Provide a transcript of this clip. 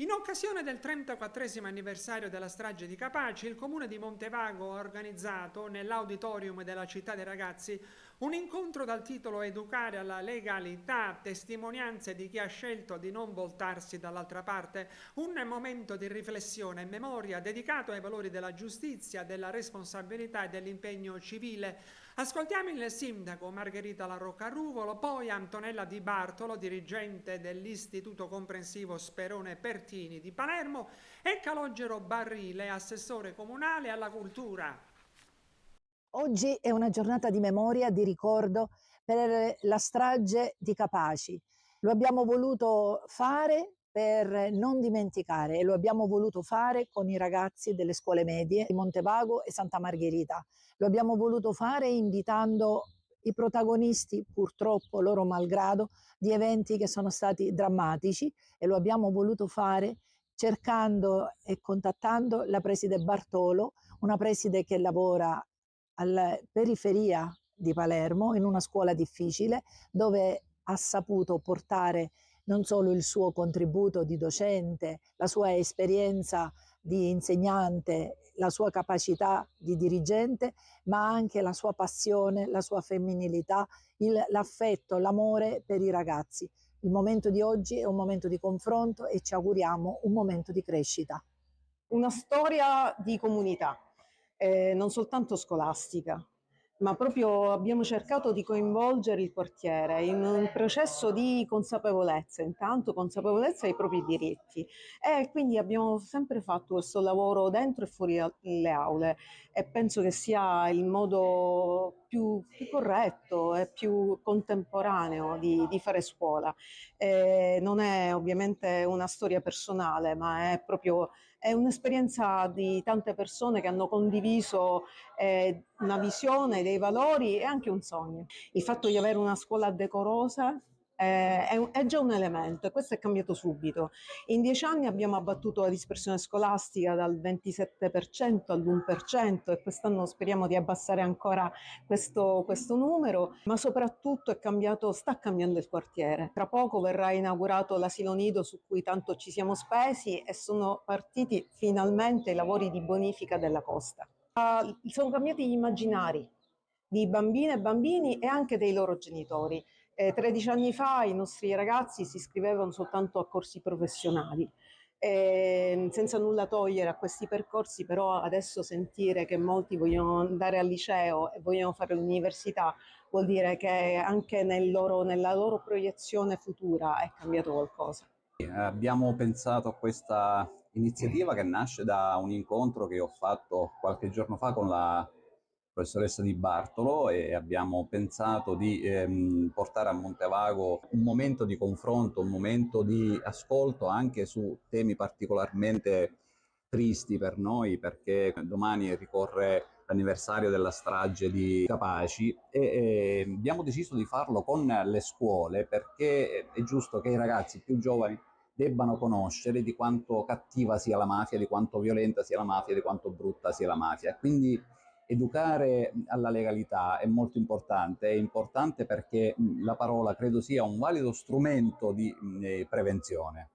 In occasione del 34° anniversario della strage di Capaci, il Comune di Montevago ha organizzato nell'auditorium della Città dei Ragazzi un incontro dal titolo Educare alla legalità, testimonianze di chi ha scelto di non voltarsi dall'altra parte, un momento di riflessione e memoria dedicato ai valori della giustizia, della responsabilità e dell'impegno civile. Ascoltiamo il sindaco Margherita La Rocca-Ruvolo, poi Antonella Di Bartolo, dirigente dell'Istituto Comprensivo Sperone Pertini di Palermo, e Calogero Barrile, assessore comunale alla cultura. Oggi è una giornata di memoria, di ricordo per la strage di Capaci. Lo abbiamo voluto fare per non dimenticare e lo abbiamo voluto fare con i ragazzi delle scuole medie di Montevago e Santa Margherita. Lo abbiamo voluto fare invitando i protagonisti, purtroppo loro malgrado, di eventi che sono stati drammatici, e lo abbiamo voluto fare cercando e contattando la preside Bartolo, una preside che lavora alla periferia di Palermo, in una scuola difficile, dove ha saputo portare non solo il suo contributo di docente, la sua esperienza di insegnante, la sua capacità di dirigente, ma anche la sua passione, la sua femminilità, l'affetto, l'amore per i ragazzi. Il momento di oggi è un momento di confronto e ci auguriamo un momento di crescita. Una storia di comunità, non soltanto scolastica, ma proprio abbiamo cercato di coinvolgere il quartiere in un processo di consapevolezza, intanto consapevolezza dei propri diritti, e quindi abbiamo sempre fatto questo lavoro dentro e fuori le aule, e penso che sia il modo più corretto e più contemporaneo di fare scuola. Non è ovviamente una storia personale, ma è un'esperienza di tante persone che hanno condiviso una visione, dei valori e anche un sogno. Il fatto di avere una scuola decorosa è già un elemento, e questo è cambiato subito. In 10 anni abbiamo abbattuto la dispersione scolastica dal 27% all'1%, e quest'anno speriamo di abbassare ancora questo numero, ma soprattutto sta cambiando il quartiere. Tra poco verrà inaugurato l'asilo nido su cui tanto ci siamo spesi, e sono partiti finalmente i lavori di bonifica della costa. Sono cambiati gli immaginari di bambine e bambini e anche dei loro genitori. 13 anni fa i nostri ragazzi si iscrivevano soltanto a corsi professionali. Senza nulla togliere a questi percorsi, però adesso sentire che molti vogliono andare al liceo e vogliono fare l'università vuol dire che anche nella loro proiezione futura è cambiato qualcosa. Abbiamo pensato a questa iniziativa che nasce da un incontro che ho fatto qualche giorno fa con la professoressa Di Bartolo, e abbiamo pensato di portare a Montevago un momento di confronto, un momento di ascolto anche su temi particolarmente tristi per noi, perché domani ricorre l'anniversario della strage di Capaci, e abbiamo deciso di farlo con le scuole, perché è giusto che i ragazzi più giovani debbano conoscere di quanto cattiva sia la mafia, di quanto violenta sia la mafia, di quanto brutta sia la mafia. Quindi educare alla legalità è molto importante, è importante perché la parola credo sia un valido strumento di prevenzione.